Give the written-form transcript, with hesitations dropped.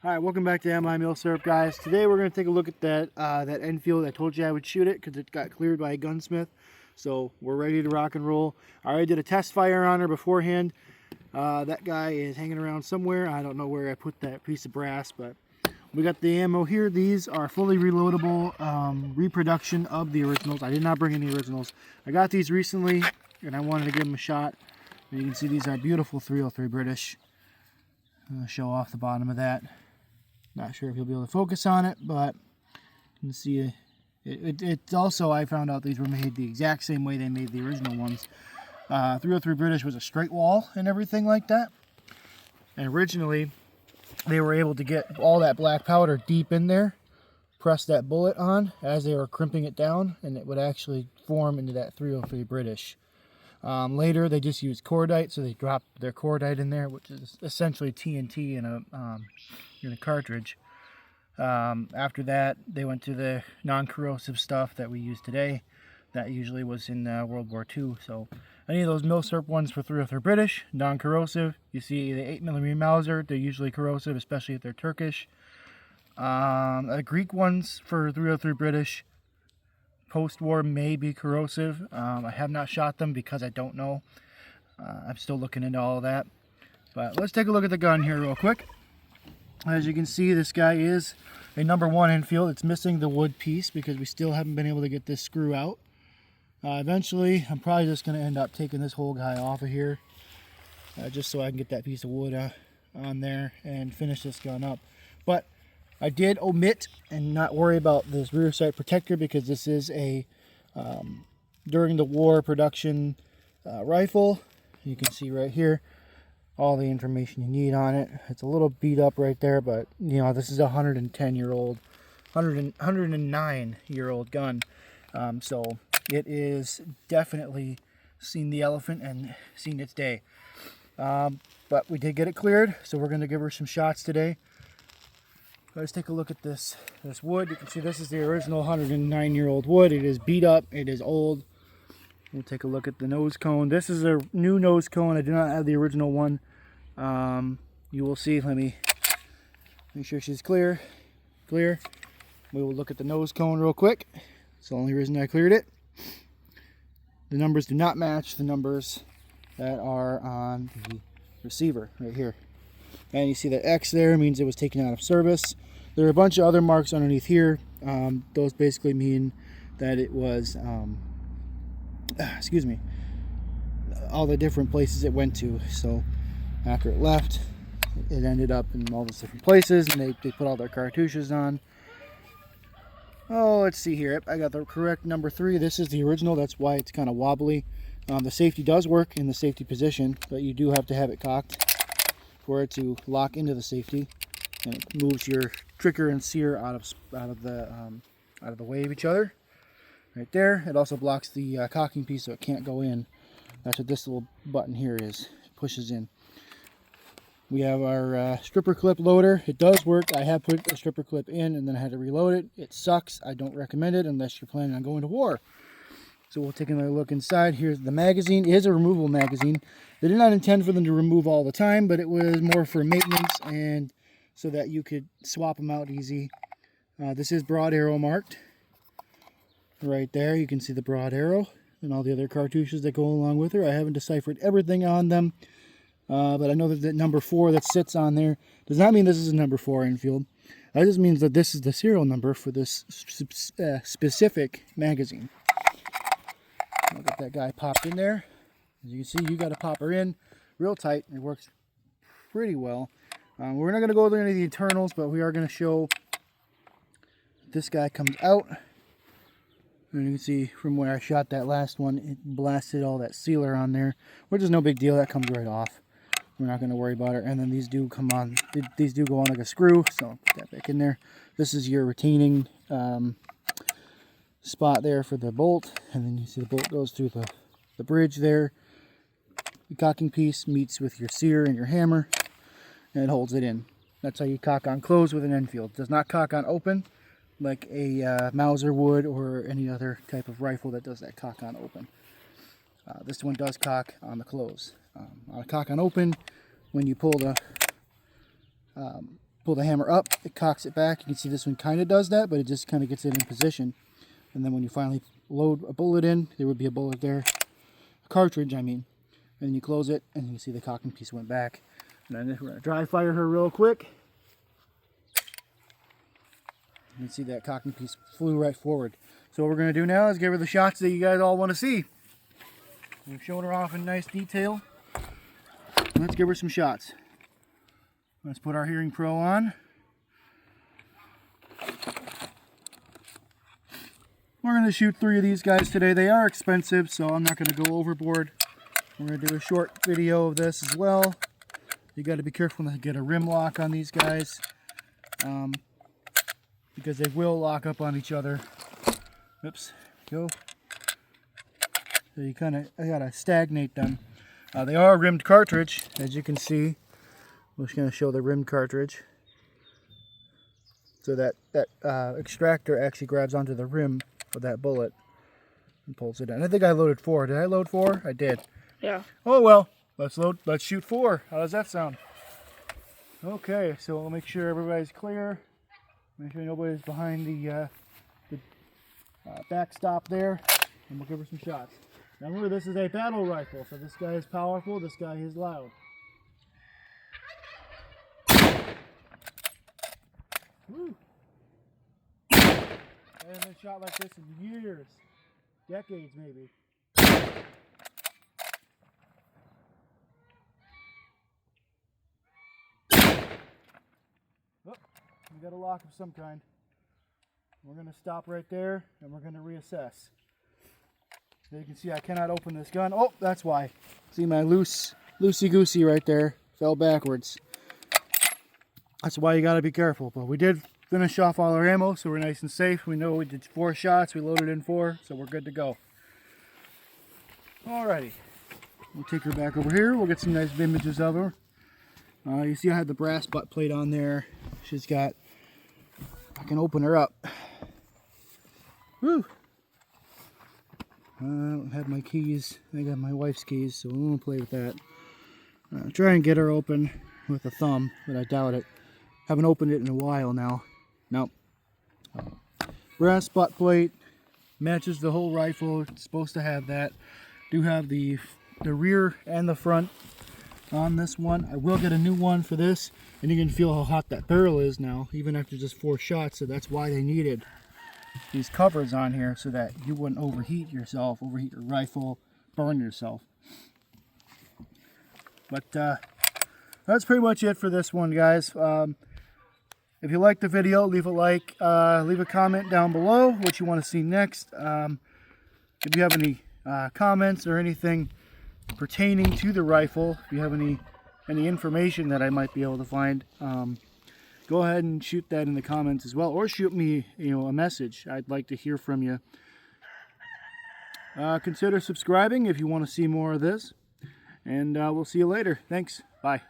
Alright, welcome back to MI Mill Syrup, guys. Today we're going to take a look at that Enfield. I told you I would shoot it because it got cleared by a gunsmith. So we're ready to rock and roll. I already did a test fire on her beforehand. That guy is hanging around somewhere. I don't know where I put that piece of brass, but we got the ammo here. These are fully reloadable reproduction of the originals. I did not bring any originals. I got these recently and I wanted to give them a shot. And you can see these are beautiful 303 British. I'm going to show off the bottom of that. Not sure if you'll be able to focus on it, but you can see it also, I found out these were made the exact same way they made the original ones. 303 British was a straight wall and everything like that. And originally, they were able to get all that black powder deep in there, press that bullet on as they were crimping it down, and it would actually form into that 303 British. Later, they just used cordite, so they dropped their cordite in there, which is essentially TNT in a cartridge. After that, they went to the non-corrosive stuff that we use today. That usually was in World War II. So any of those mill syrup ones for 303 British, non-corrosive. You see the 8mm Mauser, they're usually corrosive, especially if they're Turkish. The Greek ones for 303 British, post-war may be corrosive. I have not shot them because I don't know. I'm still looking into all of that. But let's take a look at the gun here real quick. As you can see, this guy is a No.1 Enfield. It's missing the wood piece because we still haven't been able to get this screw out. Eventually, I'm probably just going to end up taking this whole guy off of here just so I can get that piece of wood on there and finish this gun up. But I did omit and not worry about this rear sight protector because this is a during the war production rifle. You can see right here all the information you need on it. It's a little beat up right there, but you know, this is a 109-year-old gun. So it is definitely seen the elephant and seen its day. But we did get it cleared, so we're going to give her some shots today. Let's take a look at this wood. You can see this is the original 109-year-old wood. It is beat up. It is old. We'll take a look at the nose cone. This is a new nose cone. I do not have the original one. You will see. Let me make sure she's clear. Clear. We will look at the nose cone real quick. It's the only reason I cleared it. The numbers do not match the numbers that are on the receiver right here. And you see that X there means it was taken out of service. There are a bunch of other marks underneath here. Those basically mean that it was, excuse me, all the different places it went to. So after it left, it ended up in all those different places, and they put all their cartouches on. Oh, let's see here. I got the correct number 3. This is the original. That's why it's kind of wobbly. The safety does work in the safety position, but you do have to have it cocked for it to lock into the safety, and it moves your trigger and sear out of the way of each other. Right there. It also blocks the cocking piece, so it can't go in. That's what this little button here is. It pushes in. We have our stripper clip loader. It does work. I have put a stripper clip in and then I had to reload it. It sucks. I don't recommend it unless you're planning on going to war. So we'll take another look inside. Here's the magazine. It is a removable magazine. They did not intend for them to remove all the time, but it was more for maintenance and so that you could swap them out easy. This is broad arrow marked. Right there, you can see the broad arrow and all the other cartouches that go along with her. I haven't deciphered everything on them, but I know that the number 4 that sits on there does not mean this is a number 4 Enfield. That just means that this is the serial number for this specific magazine. I'll get that guy popped in there. As you can see, you got to pop her in real tight. It works pretty well. We're not going to go into any of the internals, but we are going to show this guy comes out. And you can see from where I shot that last one, it blasted all that sealer on there, which is no big deal. That comes right off. We're not going to worry about it. And then these do come on. These do go on like a screw, so put that back in there. This is your retaining spot there for the bolt, and then you see the bolt goes through the bridge there. The cocking piece meets with your sear and your hammer, and it holds it in. That's how you cock on close with an Enfield. It does not cock on open like a Mauser would or any other type of rifle that does that cock on open. This one does cock on the close. On a cock on open, when you pull the pull the hammer up, it cocks it back. You can see this one kind of does that, but it just kind of gets it in position. And then when you finally load a bullet in, there would be a bullet there. A cartridge, I mean. And then you close it, and you can see the cocking piece went back. And then we're going to dry fire her real quick. You can see that cocking piece flew right forward. So what we're going to do now is give her the shots that you guys all want to see. We've shown her off in nice detail. Let's give her some shots. Let's put our Hearing Pro on. We're going to shoot 3 of these guys today. They are expensive, so I'm not going to go overboard. We're going to do a short video of this as well. You got to be careful not to get a rim lock on these guys, because they will lock up on each other. Oops, go. So you kind of got to stagnate them. They are a rimmed cartridge, as you can see. I'm just going to show the rimmed cartridge. So that extractor actually grabs onto the rim of that bullet and pulls it in. I think I loaded 4. Did I load 4? I did. Yeah. Oh well, let's shoot 4. How does that sound? Okay, so we'll make sure everybody's clear. Make sure nobody's behind the backstop there, and we'll give her some shots. Now remember, this is a battle rifle, so this guy is powerful, this guy is loud. Woo. I haven't been shot like this in years, decades maybe. Oh, we got a lock of some kind. We're going to stop right there, and we're going to reassess. So you can see I cannot open this gun. Oh, that's why. See my loosey-goosey right there. Fell backwards. That's why you got to be careful. But we did finish off all our ammo, so we're nice and safe. We know we did 4 shots. We loaded in 4, so we're good to go. Alrighty. We'll take her back over here. We'll get some nice images of her. You see I had the brass butt plate on there. She's got... I can open her up. Woo! I don't have my keys. I got my wife's keys, so we won't play with that. Try and get her open with a thumb, but I doubt it. Haven't opened it in a while now. Nope. Brass butt plate. Matches the whole rifle. It's supposed to have that. Do have the rear and the front on this one. I will get a new one for this, and you can feel how hot that barrel is now, even after just 4 shots. So that's why they needed these covers on here, so that you wouldn't overheat yourself, overheat your rifle, burn yourself. But that's pretty much it for this one, guys. If you liked the video, leave a like, leave a comment down below what you want to see next. If you have any comments or anything pertaining to the rifle, if you have any information that I might be able to find, go ahead and shoot that in the comments as well, or shoot me a message. I'd like to hear from you. Consider subscribing if you want to see more of this, and we'll see you later. Thanks. Bye.